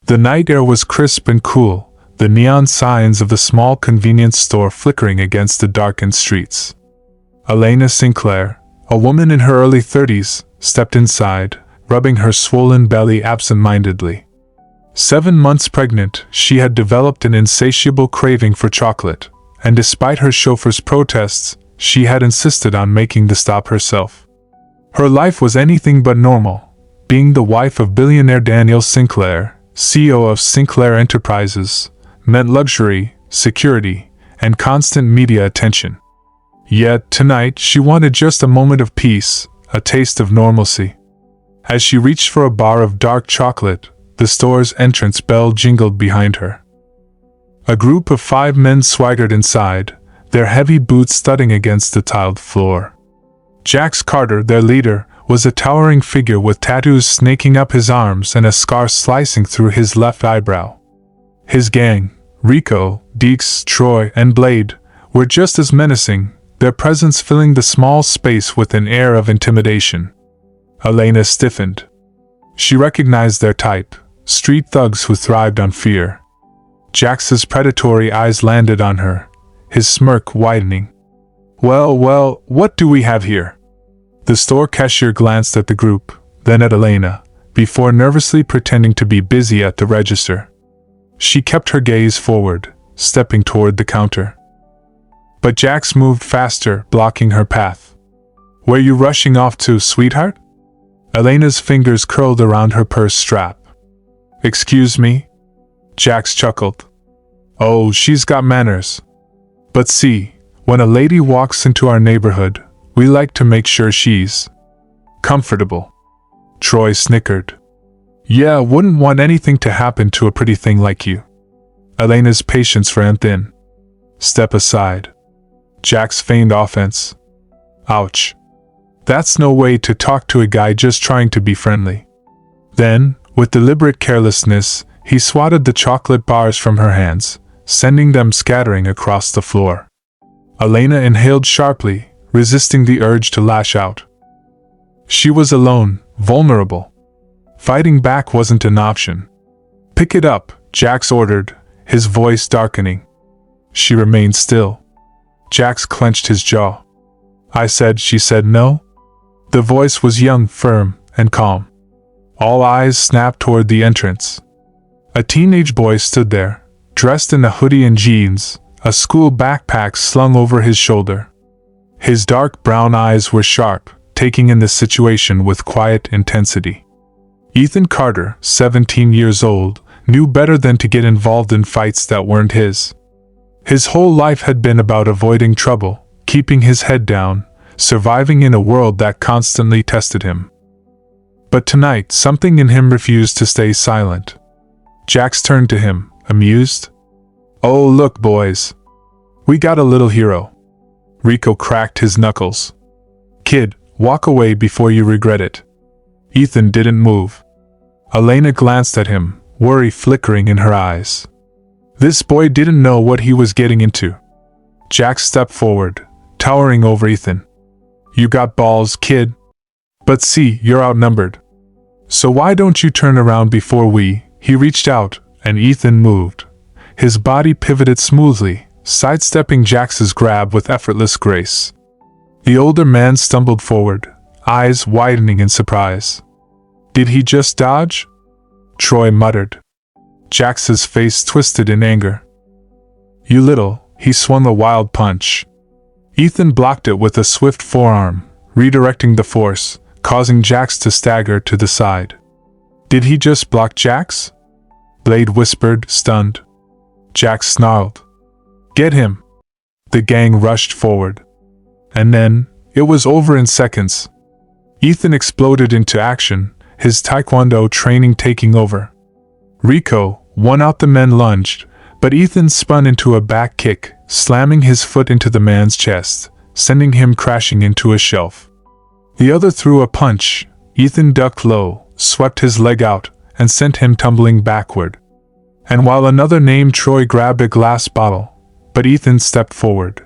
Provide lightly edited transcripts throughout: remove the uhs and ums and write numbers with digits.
The night air was crisp and cool, the neon signs of the small convenience store flickering against the darkened streets. Elena Sinclair, a woman in her early 30s, stepped inside, rubbing her swollen belly absent-mindedly. 7 months pregnant, she had developed an insatiable craving for chocolate, and despite her chauffeur's protests, she had insisted on making the stop herself. Her life was anything but normal. Being the wife of billionaire Daniel Sinclair, CEO of Sinclair Enterprises, meant luxury, security, and constant media attention. Yet, tonight, she wanted just a moment of peace, a taste of normalcy. As she reached for a bar of dark chocolate, the store's entrance bell jingled behind her. A group of 5 men swaggered inside, their heavy boots thudding against the tiled floor. Jax Carter, their leader, was a towering figure with tattoos snaking up his arms and a scar slicing through his left eyebrow. His gang, Rico, Deeks, Troy, and Blade, were just as menacing, their presence filling the small space with an air of intimidation. Elena stiffened. She recognized their type, street thugs who thrived on fear. Jax's predatory eyes landed on her, his smirk widening. Well, what do we have here?" The store cashier glanced at the group, then at Elena, before nervously pretending to be busy at the register. She kept her gaze forward, stepping toward the counter. But Jax moved faster, blocking her path. "Where you rushing off to, sweetheart?" Elena's fingers curled around her purse strap. "Excuse me?" Jax chuckled. "Oh, she's got manners. But see, when a lady walks into our neighborhood, we like to make sure she's comfortable." Troy snickered. "Yeah, wouldn't want anything to happen to a pretty thing like you." Elena's patience ran thin. "Step aside." Jax feigned offense. "Ouch. That's no way to talk to a guy just trying to be friendly." Then, with deliberate carelessness, he swatted the chocolate bars from her hands, sending them scattering across the floor. Elena inhaled sharply, resisting the urge to lash out. She was alone, vulnerable. Fighting back wasn't an option. "Pick it up," Jax ordered, his voice darkening. She remained still. Jax clenched his jaw. She said no?" The voice was young, firm, and calm. All eyes snapped toward the entrance. A teenage boy stood there, dressed in a hoodie and jeans, a school backpack slung over his shoulder. His dark brown eyes were sharp, taking in the situation with quiet intensity. Ethan Carter, 17 years old, knew better than to get involved in fights that weren't his. His whole life had been about avoiding trouble, keeping his head down, surviving in a world that constantly tested him. But tonight, something in him refused to stay silent. Jax turned to him, amused. "Oh, look, boys. We got a little hero." Rico cracked his knuckles. "Kid, walk away before you regret it." Ethan didn't move. Elena glanced at him, worry flickering in her eyes. This boy didn't know what he was getting into. Jax stepped forward, towering over Ethan. "You got balls, kid. But see, you're outnumbered. So why don't you turn around before we—" He reached out, and Ethan moved. His body pivoted smoothly, sidestepping Jax's grab with effortless grace. The older man stumbled forward, eyes widening in surprise. "Did he just dodge?" Troy muttered. Jax's face twisted in anger. "You little—" He swung a wild punch. Ethan blocked it with a swift forearm, redirecting the force, causing Jax to stagger to the side. "Did he just block Jax?" Blade whispered, stunned. Jax snarled. "Get him!" The gang rushed forward. And then, it was over in seconds. Ethan exploded into action, his taekwondo training taking over. Rico, one out the men lunged, but Ethan spun into a back kick, slamming his foot into the man's chest, sending him crashing into a shelf. The other threw a punch. Ethan ducked low, swept his leg out, and sent him tumbling backward. And while another named Troy grabbed a glass bottle, but Ethan stepped forward,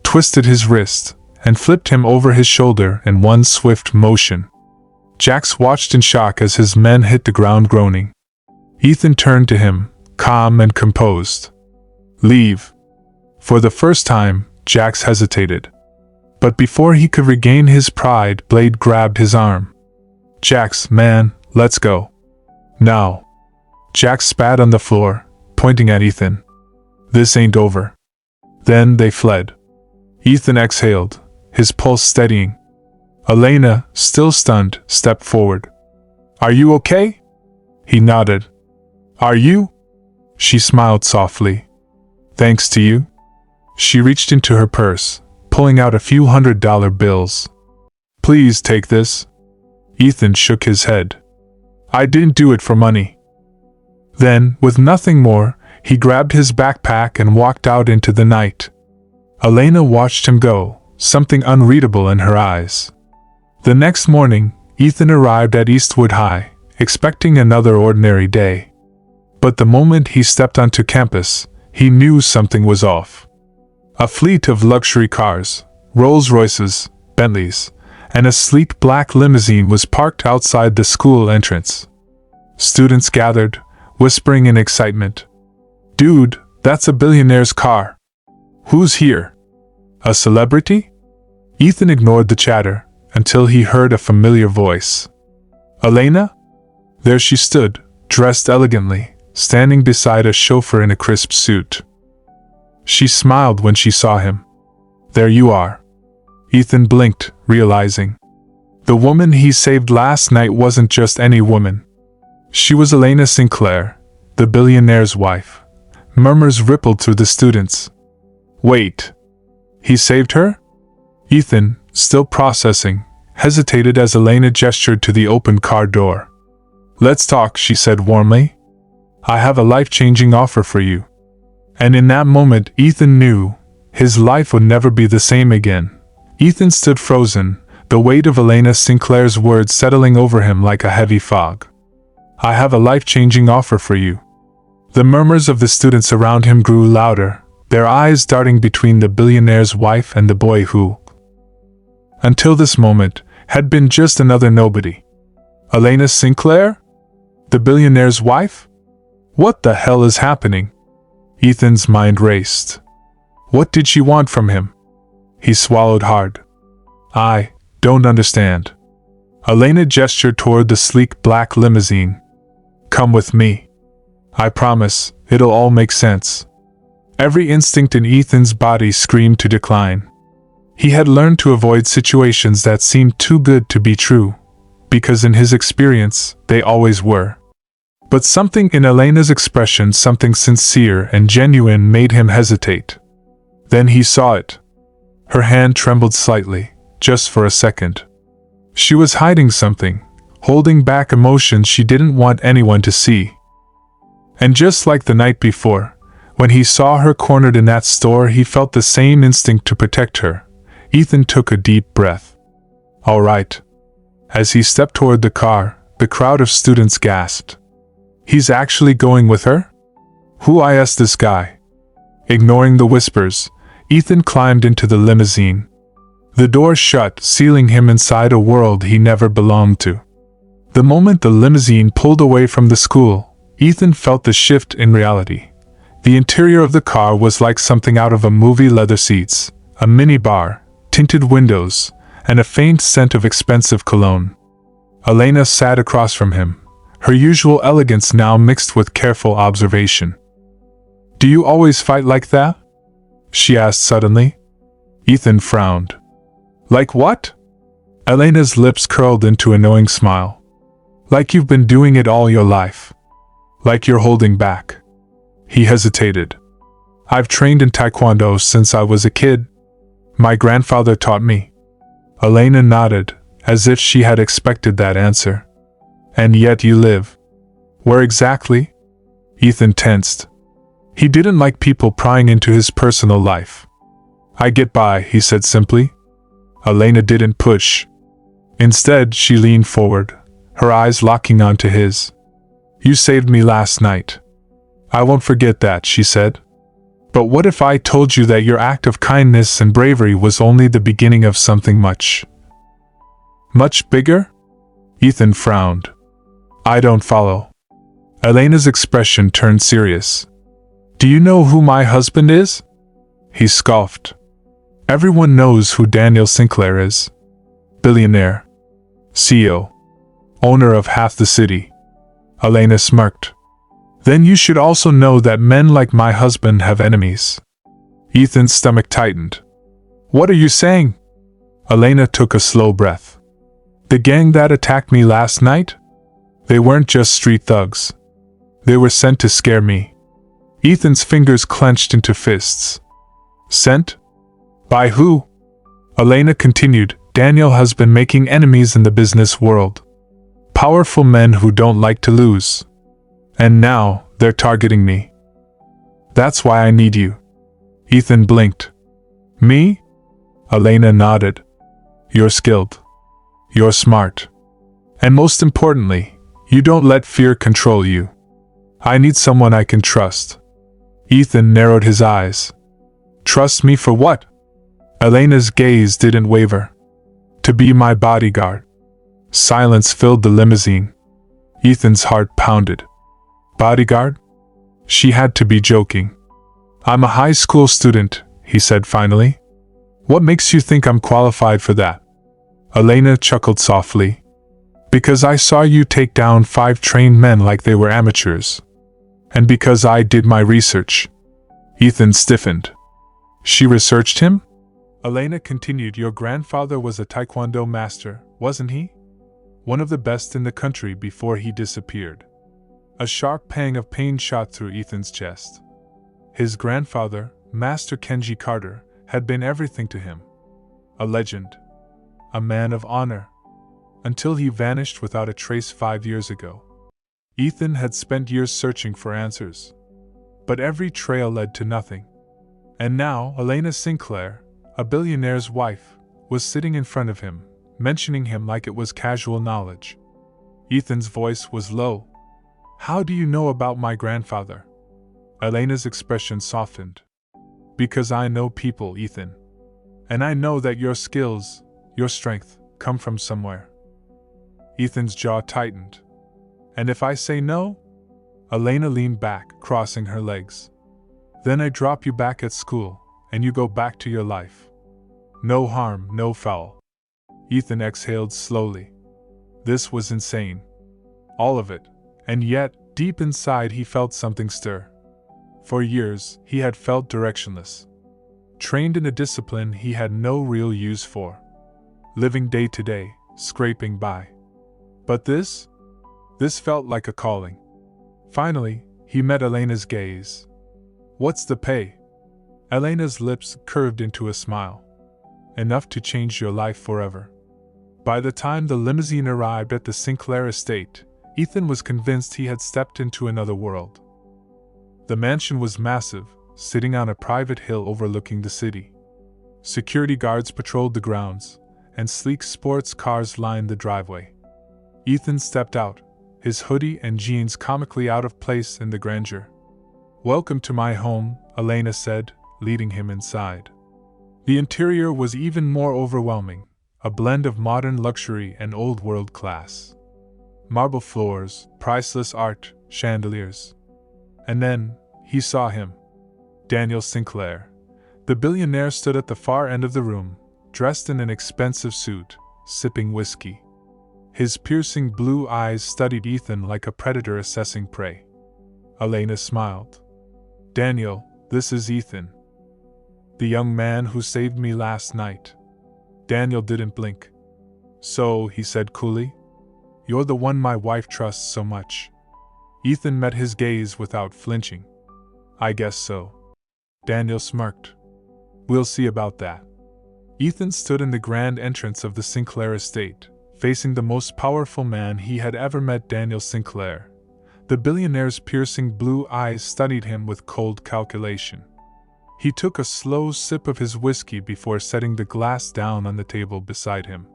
twisted his wrist, and flipped him over his shoulder in one swift motion. Jax watched in shock as his men hit the ground groaning. Ethan turned to him, calm and composed. Leave. For the first time, Jax hesitated. But before he could regain his pride, Blade grabbed his arm. Jax, man, let's go. Now. Jax spat on the floor, pointing at Ethan. This ain't over. Then they fled. Ethan exhaled, his pulse steadying. Elena, still stunned, stepped forward. Are you okay? He nodded. Are you? She smiled softly. Thanks to you. She reached into her purse, pulling out a few $100 bills. Please take this. Ethan shook his head. I didn't do it for money. Then, with nothing more, he grabbed his backpack and walked out into the night. Elena watched him go, something unreadable in her eyes. The next morning, Ethan arrived at Eastwood High, expecting another ordinary day. But the moment he stepped onto campus, he knew something was off. A fleet of luxury cars, Rolls-Royces, Bentleys, and a sleek black limousine was parked outside the school entrance. Students gathered, whispering in excitement. Dude, that's a billionaire's car. Who's here? A celebrity? Ethan ignored the chatter until he heard a familiar voice. Elena? There she stood, dressed elegantly, standing beside a chauffeur in a crisp suit. She smiled when she saw him. There you are. Ethan blinked, realizing. The woman he saved last night wasn't just any woman. She was Elena Sinclair, the billionaire's wife. Murmurs rippled through the students. Wait. He saved her? Ethan, still processing, hesitated as Elena gestured to the open car door. Let's talk, she said warmly. I have a life-changing offer for you. And in that moment, Ethan knew his life would never be the same again. Ethan stood frozen, the weight of Elena Sinclair's words settling over him like a heavy fog. I have a life-changing offer for you. The murmurs of the students around him grew louder, their eyes darting between the billionaire's wife and the boy who, until this moment, had been just another nobody. Elena Sinclair? The billionaire's wife? What the hell is happening? Ethan's mind raced. What did she want from him? He swallowed hard. I don't understand. Elena gestured toward the sleek black limousine. Come with me. I promise, it'll all make sense. Every instinct in Ethan's body screamed to decline. He had learned to avoid situations that seemed too good to be true, because in his experience, they always were. But something in Elena's expression, something sincere and genuine, made him hesitate. Then he saw it. Her hand trembled slightly, just for a second. She was hiding something, holding back emotions she didn't want anyone to see. And just like the night before, when he saw her cornered in that store, he felt the same instinct to protect her. Ethan took a deep breath. All right. As he stepped toward the car, the crowd of students gasped. He's actually going with her? Who is this guy? Ignoring the whispers, Ethan climbed into the limousine. The door shut, sealing him inside a world he never belonged to. The moment the limousine pulled away from the school, Ethan felt the shift in reality. The interior of the car was like something out of a movie. Leather seats, a minibar, tinted windows, and a faint scent of expensive cologne. Elena sat across from him, her usual elegance now mixed with careful observation. Do you always fight like that? She asked suddenly. Ethan frowned. Like what? Elena's lips curled into a knowing smile. Like you've been doing it all your life. Like you're holding back. He hesitated. I've trained in Taekwondo since I was a kid. My grandfather taught me. Elena nodded, as if she had expected that answer. And yet you live. Where exactly? Ethan tensed. He didn't like people prying into his personal life. I get by, he said simply. Elena didn't push. Instead, she leaned forward, her eyes locking onto his. You saved me last night. I won't forget that, she said. But what if I told you that your act of kindness and bravery was only the beginning of something much bigger? Ethan frowned. I don't follow. Elena's expression turned serious. Do you know who my husband is? He scoffed. Everyone knows who Daniel Sinclair is. Billionaire. CEO. Owner of half the city. Elena smirked. Then you should also know that men like my husband have enemies. Ethan's stomach tightened. What are you saying? Elena took a slow breath. The gang that attacked me last night? They weren't just street thugs. They were sent to scare me. Ethan's fingers clenched into fists. Sent? By who? Elena continued. Daniel has been making enemies in the business world. Powerful men who don't like to lose. And now, they're targeting me. That's why I need you. Ethan blinked. Me? Elena nodded. You're skilled. You're smart. And most importantly, you don't let fear control you. I need someone I can trust. Ethan narrowed his eyes. Trust me for what? Elena's gaze didn't waver. To be my bodyguard. Silence filled the limousine. Ethan's heart pounded. Bodyguard? She had to be joking. I'm a high school student, he said finally. What makes you think I'm qualified for that? Elena chuckled softly. Because I saw you take down 5 trained men like they were amateurs. And because I did my research. Ethan stiffened. She researched him? Elena continued. Your grandfather was a taekwondo master, wasn't he? One of the best in the country before he disappeared. A sharp pang of pain shot through Ethan's chest. His grandfather, Master Kenji Carter, had been everything to him. A legend. A man of honor. Until he vanished without a trace 5 years ago. Ethan had spent years searching for answers. But every trail led to nothing. And now, Elena Sinclair, a billionaire's wife, was sitting in front of him, mentioning him like it was casual knowledge. Ethan's voice was low. How do you know about my grandfather? Elena's expression softened. Because I know people, Ethan. And I know that your skills, your strength, come from somewhere. Ethan's jaw tightened. And if I say no? Elena leaned back, crossing her legs. Then I drop you back at school, and you go back to your life. No harm, no foul. Ethan exhaled slowly. This was insane. All of it. And yet, deep inside he felt something stir. For years, he had felt directionless. Trained in a discipline he had no real use for. Living day to day, scraping by. But this felt like a calling. Finally, he met Elena's gaze. What's the pay? Elena's lips curved into a smile. Enough to change your life forever. By the time the limousine arrived at the Sinclair estate, Ethan was convinced he had stepped into another world. The mansion was massive, sitting on a private hill overlooking the city. Security guards patrolled the grounds, and sleek sports cars lined the driveway. Ethan stepped out, his hoodie and jeans comically out of place in the grandeur. Welcome to my home, Elena said, leading him inside. The interior was even more overwhelming, a blend of modern luxury and old-world class. Marble floors, priceless art, chandeliers. And then, he saw him. Daniel Sinclair. The billionaire stood at the far end of the room, dressed in an expensive suit, sipping whiskey. His piercing blue eyes studied Ethan like a predator assessing prey. Elena smiled. Daniel, this is Ethan. The young man who saved me last night. Daniel didn't blink. So, he said coolly, you're the one my wife trusts so much. Ethan met his gaze without flinching. I guess so. Daniel smirked. We'll see about that. Ethan stood in the grand entrance of the Sinclair estate, facing the most powerful man he had ever met, Daniel Sinclair. The billionaire's piercing blue eyes studied him with cold calculation. He took a slow sip of his whiskey before setting the glass down on the table beside him.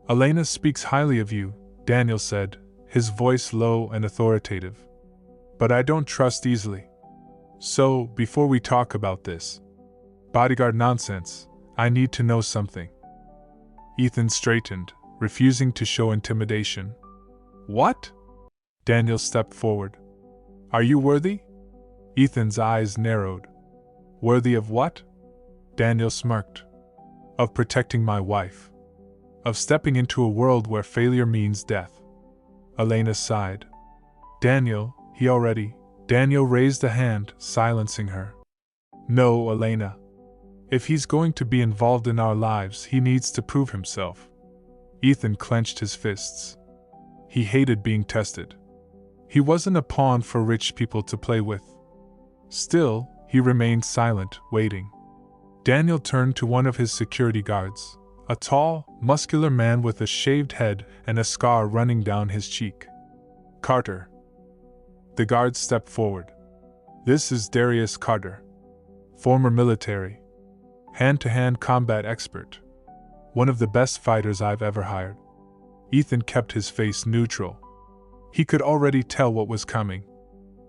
Elena speaks highly of you, Daniel said, his voice low and authoritative. But I don't trust easily. So, before we talk about this bodyguard nonsense, I need to know something. Ethan straightened, refusing to show intimidation. What? Daniel stepped forward. Are you worthy? Ethan's eyes narrowed. Worthy of what? Daniel smirked. Of protecting my wife. Of stepping into a world where failure means death. Elena sighed. Daniel raised a hand, silencing her. No, Elena. If he's going to be involved in our lives, he needs to prove himself. Ethan clenched his fists. He hated being tested. He wasn't a pawn for rich people to play with. Still, he remained silent, waiting. Daniel turned to one of his security guards, a tall, muscular man with a shaved head and a scar running down his cheek. Carter. The guard stepped forward. This is Darius Carter. Former military. Hand-to-hand combat expert. One of the best fighters I've ever hired. Ethan kept his face neutral. He could already tell what was coming.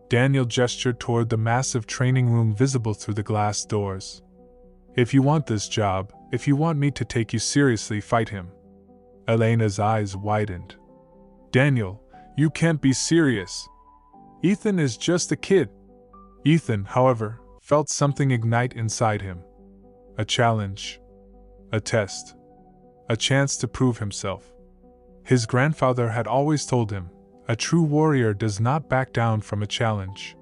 Daniel gestured toward the massive training room visible through the glass doors. If you want this job, if you want me to take you seriously, fight him. Elena's eyes widened. Daniel, you can't be serious. Ethan is just a kid. Ethan, however, felt something ignite inside him. A challenge. A test. A chance to prove himself. His grandfather had always told him, a true warrior does not back down from a challenge.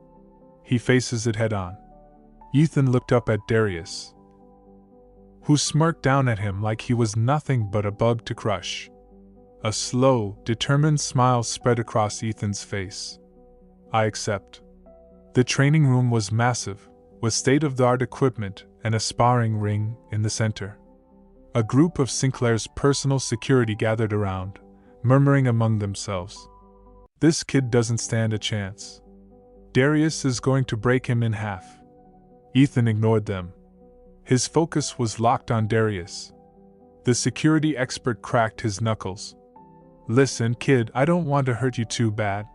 He faces it head on. Ethan looked up at Darius, who smirked down at him like he was nothing but a bug to crush. A slow, determined smile spread across Ethan's face. I accept. The training room was massive, with state-of-the-art equipment and a sparring ring in the center. A group of Sinclair's personal security gathered around, murmuring among themselves. This kid doesn't stand a chance. Darius is going to break him in half. Ethan ignored them. His focus was locked on Darius. The security expert cracked his knuckles. Listen, kid, I don't want to hurt you too bad.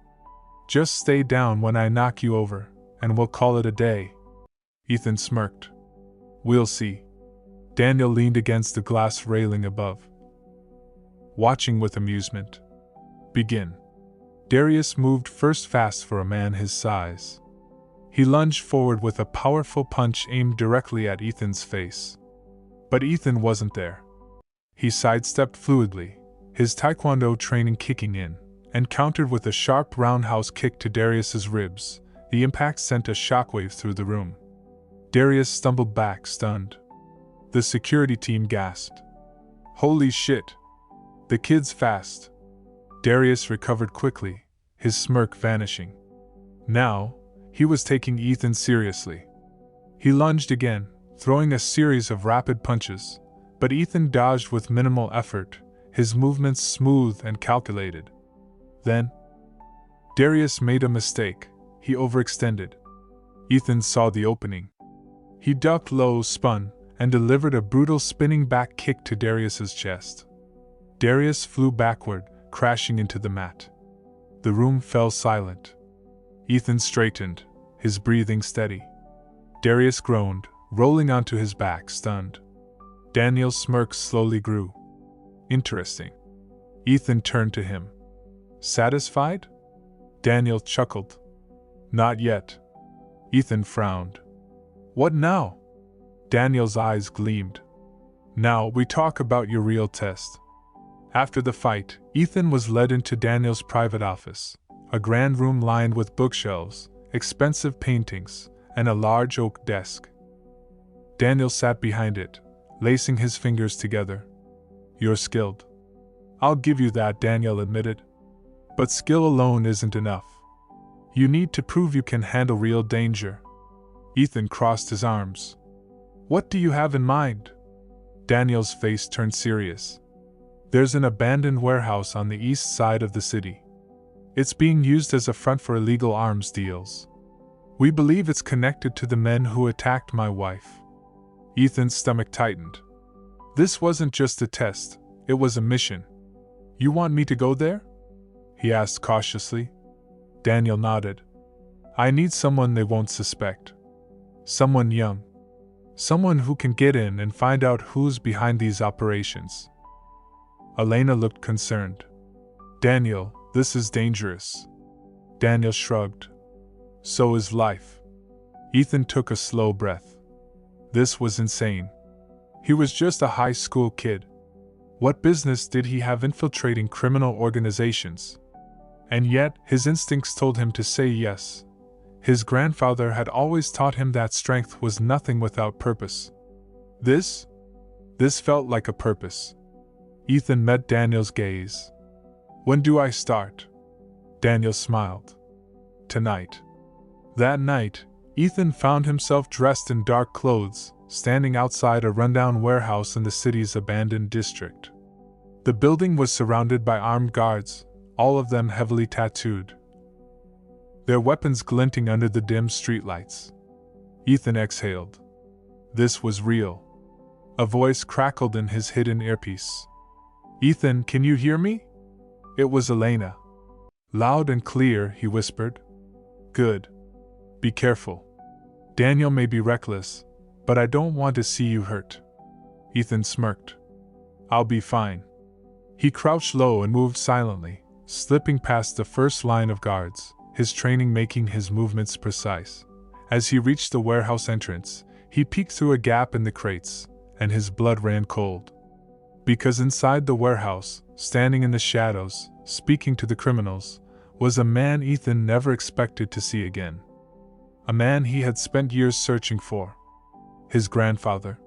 Just stay down when I knock you over, and we'll call it a day. Ethan smirked. We'll see. Daniel leaned against the glass railing above, watching with amusement. Begin. Darius moved first fast for a man his size. He lunged forward with a powerful punch aimed directly at Ethan's face. But Ethan wasn't there. He sidestepped fluidly, his taekwondo training kicking in, and countered with a sharp roundhouse kick to Darius's ribs. The impact sent a shockwave through the room. Darius stumbled back, stunned. The security team gasped. Holy shit! The kid's fast. Darius recovered quickly, his smirk vanishing. Now, he was taking Ethan seriously. He lunged again, throwing a series of rapid punches, but Ethan dodged with minimal effort, his movements smooth and calculated. Then, Darius made a mistake. He overextended. Ethan saw the opening. He ducked low, spun, and delivered a brutal spinning back kick to Darius's chest. Darius flew backward, crashing into the mat. The room fell silent. Ethan straightened, his breathing steady. Darius groaned, rolling onto his back, stunned. Daniel's smirk slowly grew. Interesting. Ethan turned to him. Satisfied? Daniel chuckled. Not yet. Ethan frowned. What now? Daniel's eyes gleamed. Now we talk about your real test. After the fight, Ethan was led into Daniel's private office, a grand room lined with bookshelves, expensive paintings, and a large oak desk. Daniel sat behind it, lacing his fingers together. You're skilled. I'll give you that, Daniel admitted. But skill alone isn't enough. You need to prove you can handle real danger. Ethan crossed his arms. What do you have in mind? Daniel's face turned serious. There's an abandoned warehouse on the east side of the city. It's being used as a front for illegal arms deals. We believe it's connected to the men who attacked my wife. Ethan's stomach tightened. This wasn't just a test, it was a mission. You want me to go there? He asked cautiously. Daniel nodded. I need someone they won't suspect. Someone young. Someone who can get in and find out who's behind these operations. Elena looked concerned. Daniel, this is dangerous. Daniel shrugged. So is life. Ethan took a slow breath. This was insane. He was just a high school kid. What business did he have infiltrating criminal organizations? And yet, his instincts told him to say yes. His grandfather had always taught him that strength was nothing without purpose. This felt like a purpose. Ethan met Daniel's gaze. When do I start? Daniel smiled. Tonight. That night, Ethan found himself dressed in dark clothes, standing outside a rundown warehouse in the city's abandoned district. The building was surrounded by armed guards, all of them heavily tattooed, their weapons glinting under the dim streetlights. Ethan exhaled. This was real. A voice crackled in his hidden earpiece. Ethan, can you hear me? It was Elena. Loud and clear, he whispered. Good. Be careful. Daniel may be reckless, but I don't want to see you hurt. Ethan smirked. I'll be fine. He crouched low and moved silently, slipping past the first line of guards, his training making his movements precise. As he reached the warehouse entrance, he peeked through a gap in the crates, and his blood ran cold. Because inside the warehouse, standing in the shadows, speaking to the criminals, was a man Ethan never expected to see again. A man he had spent years searching for. His grandfather.